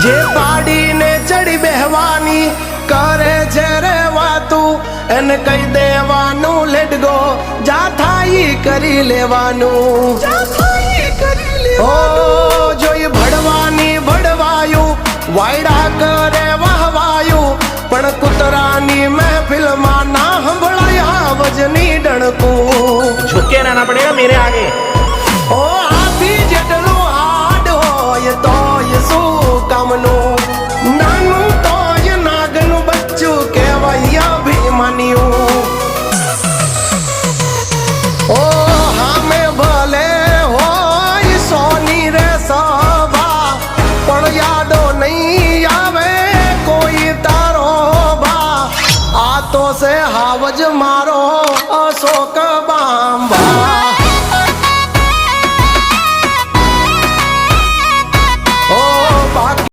જે પાડીને ચડી બેહવાની કરે છે રે વાતું એને કહી દેવાનું લેટ ગો જા થાય કરી લેવાનું ઓ જોઈ ભડવાની ભડવાયું વાયડા કરે વહવાયું પણ કૂતરાની મહેફિલમાં ના સંભળાયા વજની ડણકું झुके रहना पड़ेगा मेरे आगे। ઓ હાથી જેટલું હાડ હોય તોય શું કામનું નાનું તોય નાગનું બચ્ચું કહેવાય અભિમાન્યું ઓ હામે ભલે હોય સોની રે સભા પણ યાદો નહીં આવે કોઈ તારો ભા આ તો છે હાવજ મારો અશોક બાંબા